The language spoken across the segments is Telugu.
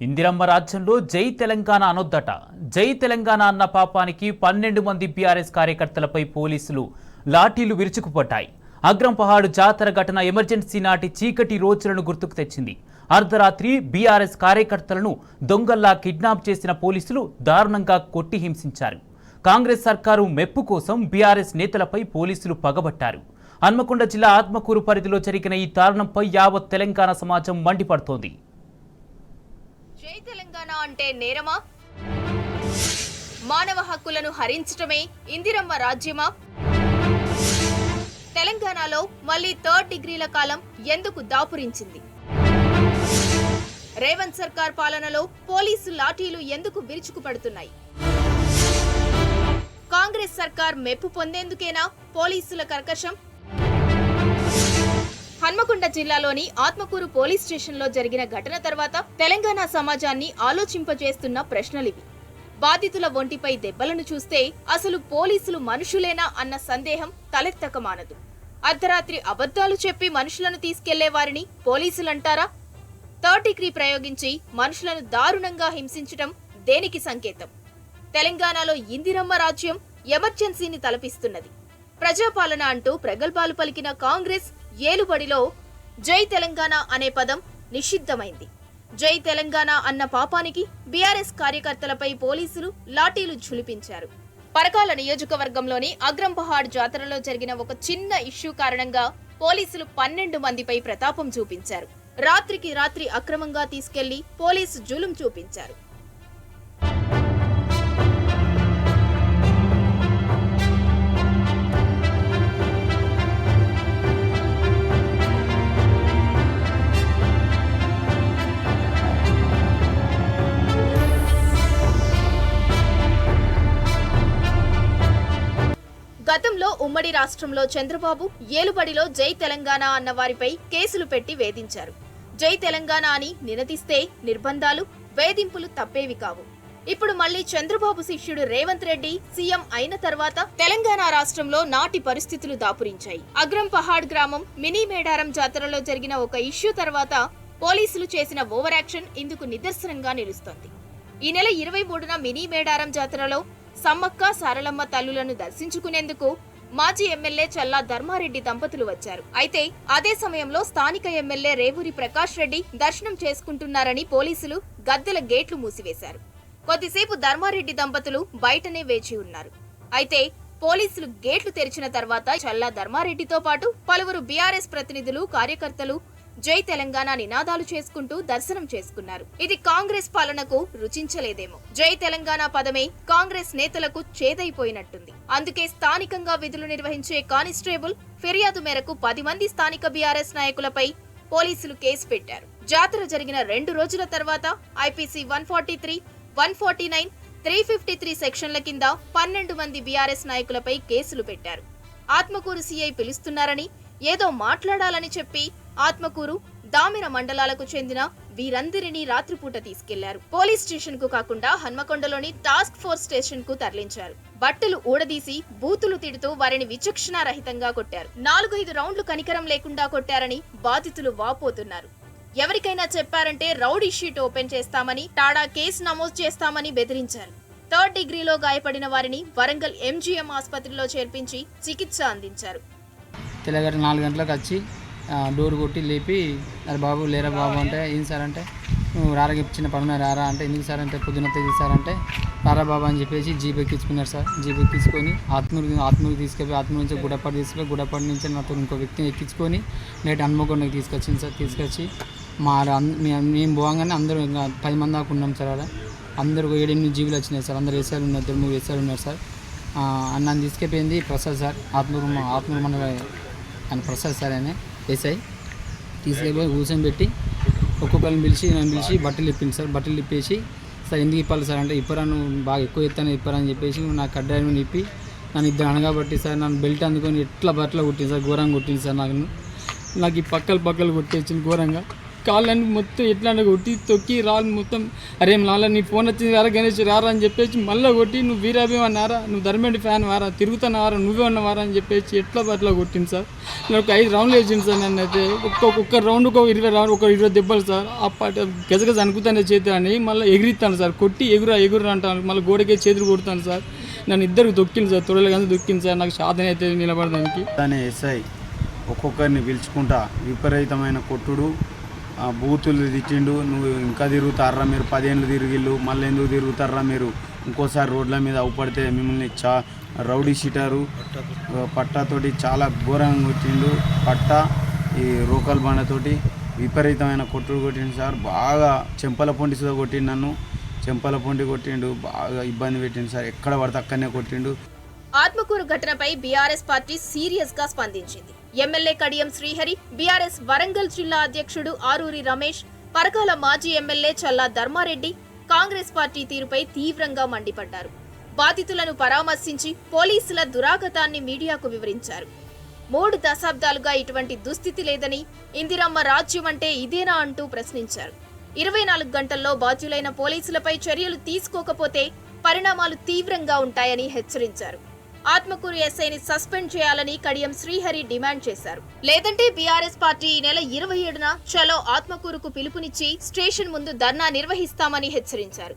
ఇందిరమ్మ రాజ్యంలో జై తెలంగాణ అనొద్దట. జై తెలంగాణ అన్న పాపానికి 12 మంది బీఆర్ఎస్ కార్యకర్తలపై పోలీసులు లాఠీలు విరుచుకుపడ్డాయి. అగ్రంపహాడ్ జాతర ఘటన ఎమర్జెన్సీ నాటి చీకటి రోజులను గుర్తుకు తెచ్చింది. అర్ధరాత్రి బీఆర్ఎస్ కార్యకర్తలను దొంగల్లా కిడ్నాప్ చేసిన పోలీసులు దారుణంగా కొట్టి హింసించారు. కాంగ్రెస్ సర్కారు మెప్పు కోసం బీఆర్ఎస్ నేతలపై పోలీసులు పగబట్టారు. హన్మకొండ జిల్లా ఆత్మకూరు పరిధిలో జరిగిన ఈ దారుణంపై యావత్ తెలంగాణ సమాజం మండిపడుతోంది. జై తెలంగాణ అంటే నేరమా? మానవ హక్కులను హరించటమే ఇందిరమ్మ రాజ్యమా? తెలంగాణలో మళ్లీ 3rd డిగ్రీల కాలం ఎందుకు దాపురించింది? రేవంత్ సర్కార్ పాలనలో పోలీసు లాఠీలు ఎందుకు విరుచుకుపడుతున్నాయి? కాంగ్రెస్ సర్కార్ మెప్పు పొందేందుకేనా పోలీసుల కర్కశం? హన్మకొండ జిల్లాలోని ఆత్మకూరు పోలీస్ స్టేషన్లో జరిగిన ఘటన తర్వాత తెలంగాణ సమాజాన్ని ఆలోచింపజేస్తున్న ప్రశ్నలివి. బాధితుల ఒంటిపై దెబ్బలను చూస్తే అసలు పోలీసులు మనుషులేనా అన్న సందేహం తలెత్తకమానదు. అర్ధరాత్రి అబద్ధాలు చెప్పి మనుషులను తీసుకెళ్లే వారిని పోలీసులంటారా? 3rd డిగ్రీ ప్రయోగించి మనుషులను దారుణంగా హింసించటం దేనికి సంకేతం? తెలంగాణలో ఇందిరమ్మ రాజ్యం ఎమర్జెన్సీని తలపిస్తున్నది. ప్రజాపాలన అంటూ ప్రగల్భాలు పలికిన కాంగ్రెస్ ఏలుబడిలో జై తెలంగాణ అనే పదం నిషిద్ధమైంది. జై తెలంగాణ అన్న పాపానికి బీఆర్ఎస్ కార్యకర్తలపై పోలీసులు లాఠీలు ఝులిపించారు. పరకాల నియోజకవర్గంలోని అగ్రంపహాడ్ జాతరలో జరిగిన ఒక చిన్న ఇష్యూ కారణంగా పోలీసులు 12 మందిపై ప్రతాపం చూపించారు. రాత్రికి రాత్రి అక్రమంగా తీసుకెళ్లి పోలీసు జులుం చూపించారు. గతంలో ఉమ్మడి రాష్ట్రంలో చంద్రబాబు ఏలుబడిలో జై తెలంగాణ అన్న వారిపై కేసులు పెట్టి వేధించారు. జై తెలంగాణ అని నినదిస్తే నిర్బంధాలు, వేధింపులు తప్పేవి కావు. ఇప్పుడు మళ్లీ చంద్రబాబు శిష్యుడు రేవంత్ రెడ్డి సీఎం అయిన తర్వాత తెలంగాణ రాష్ట్రంలో నాటి పరిస్థితులు దాపురించాయి. అగ్రంపహాడ్ గ్రామం మినీ మేడారం జాతరలో జరిగిన ఒక ఇష్యూ తర్వాత పోలీసులు చేసిన ఓవర్ యాక్షన్ ఇందుకు నిదర్శనంగా నిలుస్తోంది. ఈ నెల 23న మినీ మేడారం జాతరలో సమ్మక్క సారలమ్మ తల్లులను దర్శించుకునేందుకు మాజీ ఎమ్మెల్యే చల్లా ధర్మారెడ్డి దంపతులు వచ్చారు. అయితే అదే సమయంలో స్థానిక ఎమ్మెల్యే రేవూరి ప్రకాష్ రెడ్డి దర్శనం చేసుకుంటున్నారని పోలీసులు గద్దెల గేట్లు మూసివేశారు. కొద్దిసేపు ధర్మారెడ్డి దంపతులు బయటనే వేచి ఉన్నారు. అయితే పోలీసులు గేట్లు తెరిచిన తర్వాత చల్లా ధర్మారెడ్డితో పాటు పలువురు బీఆర్ఎస్ ప్రతినిధులు, కార్యకర్తలు జై తెలంగాణ నినాదాలు చేసుకుంటూ దర్శనం చేసుకున్నారు. ఇది కాంగ్రెస్ పాలనకు రుచించలేదేమో. జై తెలంగాణ పదమే కాంగ్రెస్ నేతలకు చేదైపోయినట్టుంది. అందుకే స్థానికంగా విధులు నిర్వహించే కానిస్టేబుల్ ఫిర్యాదు మేరకు 10 మంది స్థానిక బీఆర్ఎస్ నాయకులపై పోలీసులు కేసు పెట్టారు. జాతర జరిగిన 2 రోజుల తర్వాత ఐపీసీ 143, 149, 353 సెక్షన్ల కింద 12 మంది బీఆర్ఎస్ నాయకులపై కేసులు పెట్టారు. ఆత్మకూరు సీఐ పిలుస్తున్నారని, ఏదో మాట్లాడాలని చెప్పి ఆత్మకూరు, దామిర మండలాలకు చెందిన వీరందరినీ రాత్రిపూట తీసుకెళ్లారు. పోలీస్ స్టేషన్ కు కాకుండా హన్మకొండలోని టాస్క్ ఫోర్స్ స్టేషన్ కు తరలించారు. బట్టలు ఊడదీసి బూతులు తిడుతూ వారిని విచక్షణారహితంగా కొట్టారు. 4-5 రౌండ్లు కనికరం లేకుండా కొట్టారని బాధితులు వాపోతున్నారు. ఎవరికైనా చెప్పారంటే రౌడీ షీట్ ఓపెన్ చేస్తామని, టాడా కేసు నమోదు చేస్తామని బెదిరించారు. 3rd డిగ్రీలో గాయపడిన వారిని వరంగల్ ఎంజీఎం ఆసుపత్రిలో చేర్పించి చికిత్స అందించారు. తెల్లగారు 4 గంటలకు వచ్చి డోర్ కొట్టి లేపి, అరే బాబు లేరా బాబు అంటే, ఏం సార్ అంటే, నువ్వు రారా చిన్న పనున్నా రారా అంటే, ఎందుకు సార్ అంటే, పొద్దున తీసారంటే రారా బాబా అని చెప్పేసి జీప్ ఎక్కించుకున్నారు సార్. జీప్ ఎక్కించుకొని ఆత్మూరు తీసుకెళ్ళి, ఆత్మూరు నుంచి గుడపాటి తీసుకెళ్ళి, గుడపాటి నుంచి నాతో ఇంకో వ్యక్తిని ఎక్కించుకొని నేటి హన్మకొండకి తీసుకొచ్చింది సార్. తీసుకొచ్చి మేము పోగానే అందరూ ఇంకా 10 మంది దాకా ఉన్నాం సార్. అలా అందరూ 7-8 జీబులు వచ్చినాయి సార్. అందరూ ఎస్ఐలు ఉన్నారు, 3 ఎస్ఐలు ఉన్నారు సార్. నన్ను తీసుకెళ్ళింది ప్రసాద్ సార్, ఆత్మూరు మన ఆయన ప్రసాద్ సార్ అని ఎస్ఐ. తీసుకెళ్ళిపోయి కూర్చొని పెట్టి ఒక్కొక్కరిని నన్ను పిలిచి బట్టలు ఇప్పింది సార్. బట్టలు ఇప్పేసి, సార్ ఎందుకు ఇప్పాలి సార్ అంటే, ఇప్పరాను బాగా ఎక్కువ ఎత్తాను ఇప్పరని చెప్పేసి నాకు కడ్డాయని ఇప్పి నన్ను ఇద్దరు అనగాబట్టి సార్ నన్ను బెల్ట్ అందుకొని ఎట్లా బట్టలు కుట్టింది సార్. ఘోరంగా కుట్టింది సార్. నాకు ఈ పక్కలు కొట్టేసింది ఘోరంగా. కాళ్ళని మొత్తం ఎట్లా కొట్టి తొక్కి రాళ్ళు మొత్తం, అరే నాన్న నీ ఫోన్ వచ్చింది రారా గణేష్ రారా అని చెప్పేసి మళ్ళీ కొట్టి, నువ్వు వీరాభిమానారా, నువ్వు ధర్మేండి ఫ్యాన్ వారా, తిరుగుతున్నావారా, నువ్వే ఉన్నవారా అని చెప్పేసి ఎట్లా అట్లా కొట్టింది సార్. నేను ఒక 5 రౌండ్లు వేసింది సార్. నన్ను అయితే ఒక్క రౌండ్కి 20 రౌండ్, 20 దెబ్బలు సార్. ఆ పాట గజగజ అనుకుతానే చేతులు అని మళ్ళీ ఎగిరిస్తాను సార్, కొట్టి ఎగురు అంటాను, మళ్ళీ గోడకే చేతులు కొడతాను సార్. నన్ను ఇద్దరు దొక్కింది సార్, తొడలు కానీ దొక్కింది సార్. నాకు సాధన అయితే నిలబడడానికి దాని ఎస్ఐ ఒక్కొక్కరిని పిలుచుకుంటా విపరీతమైన కొట్టుడు, బూతులు తిట్టిండు. నువ్వు ఇంకా తిరుగుతారా మీరు, 10 ఏళ్ళు తిరిగిళ్ళు, మళ్ళీ ఎందుకు తిరుగుతారా మీరు, ఇంకోసారి రోడ్ల మీద అవుపడితే మిమ్మల్ని రౌడీ షీటారు పట్టాతోటి చాలా ఘోరంగా కొట్టిండు. పట్టా ఈ రోకల్ బండతోటి విపరీతమైన కొట్టుడు కొట్టిండు సార్. బాగా చెంపల పొంటి సుధా కొట్టిండు, నన్ను చెంపల పొంటి కొట్టిండు, బాగా ఇబ్బంది పెట్టిండు సార్. ఎక్కడ పడితే అక్కడనే కొట్టిండు. ఆత్మకూరు ఘటనపై బీఆర్ఎస్ పార్టీ సీరియస్ గా స్పందించింది. ఎమ్మెల్యే కడియం శ్రీహరి, బీఆర్ఎస్ వరంగల్ జిల్లా అధ్యక్షుడు ఆరూరి రమేష్, పరకాల మాజీ ఎమ్మెల్యే చల్లా ధర్మారెడ్డి కాంగ్రెస్ పార్టీ తీరుపై తీవ్రంగా మండిపడ్డారు. బాధితులను పరామర్శించి పోలీసుల దురాగతాన్ని మీడియాకు వివరించారు. 3 దశాబ్దాలుగా ఇటువంటి దుస్థితి లేదని, ఇందిరమ్మ రాజ్యం అంటే ఇదేనా అంటూ ప్రశ్నించారు. 24 గంటల్లో బాధ్యులైన పోలీసులపై చర్యలు తీసుకోకపోతే పరిణామాలు తీవ్రంగా ఉంటాయని హెచ్చరించారు. ఆత్మకూరు ఎస్ఐని సస్పెండ్ చేయాలని కడియం శ్రీహరి డిమాండ్ చేశారు. లేదంటే బీఆర్ఎస్ పార్టీ ఈ నెల 27న చలో ఆత్మకూరుకు పిలుపునిచ్చి స్టేషన్ ముందు ధర్నా నిర్వహిస్తామని హెచ్చరించారు.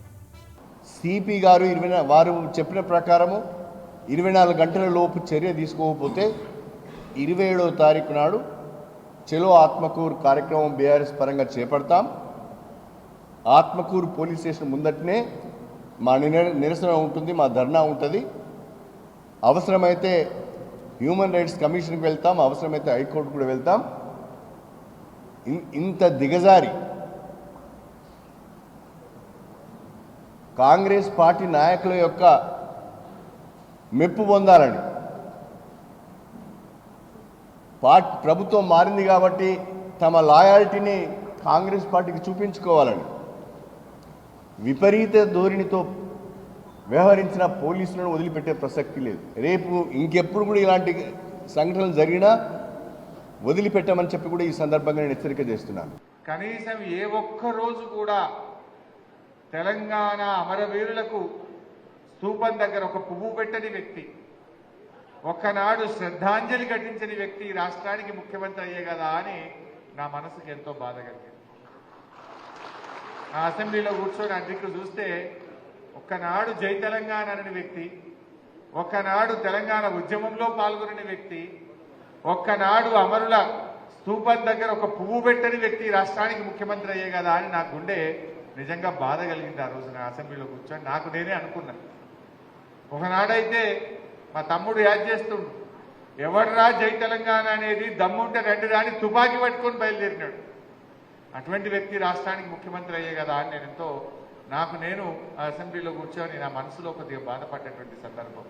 సిపి గారు వారు చెప్పిన ప్రకారము 24 గంటల లోపు చర్య తీసుకోకపోతే 27వ తారీఖు నాడు చలో ఆత్మకూరు కార్యక్రమం బీఆర్ఎస్ పరంగా చేపడతాం. ఆత్మకూరు పోలీస్ స్టేషన్ ముందటనే మా నిరసన ఉంటుంది, మా ధర్నా ఉంటుంది. అవసరమైతే హ్యూమన్ రైట్స్ కమిషన్కి వెళ్తాం, అవసరమైతే హైకోర్టు కూడా వెళ్తాం. ఇంత దిగజారి కాంగ్రెస్ పార్టీ నాయకుల యొక్క మెప్పు పొందాలని, ప్రభుత్వం మారింది కాబట్టి తమ లాయాలిటీని కాంగ్రెస్ పార్టీకి చూపించుకోవాలని విపరీత ధోరణితో వ్యవహరించిన పోలీసులను వదిలిపెట్టే ప్రసక్తి లేదు. రేపు ఇంకెప్పుడు కూడా ఇలాంటి సంఘటనలు జరిగినా వదిలిపెట్టామని చెప్పి కూడా ఈ సందర్భంగా నేను హెచ్చరిక చేస్తున్నాను. కనీసం ఏ ఒక్క రోజు కూడా తెలంగాణ అమరవీరులకు స్తూపం దగ్గర ఒక పువ్వు పెట్టని వ్యక్తి, ఒక్కనాడు శ్రద్ధాంజలి ఘటించని వ్యక్తి రాష్ట్రానికి ముఖ్యమంత్రి అయ్యే కదా అని నా మనసుకు ఎంతో బాధ కలిగింది. నా అసెంబ్లీలో కూర్చొని అధ్యక్షుడు చూస్తే ఒక్కనాడు జై తెలంగాణ అనే వ్యక్తి, ఒక్కనాడు తెలంగాణ ఉద్యమంలో పాల్గొనని వ్యక్తి, ఒక్కనాడు అమరుల స్తూపం దగ్గర ఒక పువ్వు పెట్టని వ్యక్తి రాష్ట్రానికి ముఖ్యమంత్రి అయ్యే కదా అని నా గుండె నిజంగా బాధ కలిగింది. ఆ రోజు నా అసెంబ్లీలో కూర్చొని నాకు నేనే అనుకున్నాను, ఒకనాడైతే మా తమ్ముడు యాద్ చేస్తుండు, ఎవడరా జై తెలంగాణ అనేది దమ్ముంటే రండి రాని తుపాకీ పట్టుకొని బయలుదేరినాడు. అటువంటి వ్యక్తి రాష్ట్రానికి ముఖ్యమంత్రి అయ్యే కదా అని నేను అసెంబ్లీలో కూర్చొని నా మనసులో కొద్దిగా బాధపడ్డటువంటి సందర్భం.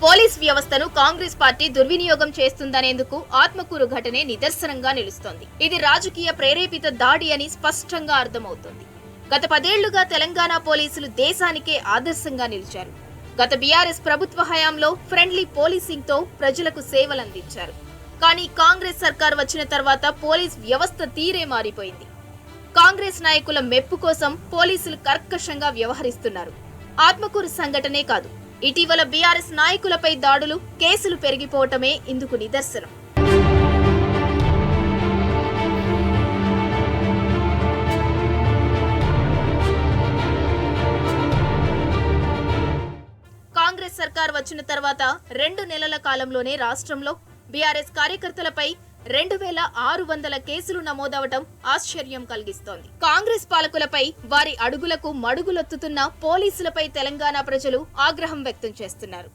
పోలీస్ వ్యవస్థను కాంగ్రెస్ పార్టీ దుర్వినియోగం చేస్తుందనేందుకు ఆత్మకూరు ఘటనే నిదర్శనంగా నిలుస్తోంది. ఇది రాజకీయ ప్రేరేపిత దాడి అని స్పష్టంగా అర్థమవుతోంది. గత 10 ఏళ్లుగా తెలంగాణ పోలీసులు దేశానికే ఆదర్శంగా నిలిచారు. గత బీఆర్ఎస్ ప్రభుత్వ హయాంలో ఫ్రెండ్లీ పోలీసింగ్ తో ప్రజలకు సేవలందించారు. కానీ కాంగ్రెస్ సర్కార్ వచ్చిన తర్వాత పోలీస్ వ్యవస్థ తీరే మారిపోయింది. కాంగ్రెస్ నాయకుల మెప్పు కోసం పోలీసులు కర్కశంగా వ్యవహరిస్తున్నారు. ఆత్మకూరు సంఘటనే కాదు, ఇటీవల బీఆర్ఎస్ నాయకులపై దాడులు, కేసులు పెరిగిపోవటమే ఇందుకు నిదర్శనం. కాంగ్రెస్ సర్కార్ వచ్చిన తర్వాత 2 నెలల కాలంలోనే రాష్ట్రంలో బీఆర్ఎస్ కార్యకర్తలపై 2600 కేసులు నమోదవటం ఆశ్చర్యం కలిగిస్తోంది. కాంగ్రెస్ పాలకులపై, వారి అడుగులకు మడుగులొత్తుతున్న పోలీసులపై తెలంగాణ ప్రజలు ఆగ్రహం వ్యక్తం చేస్తున్నారు.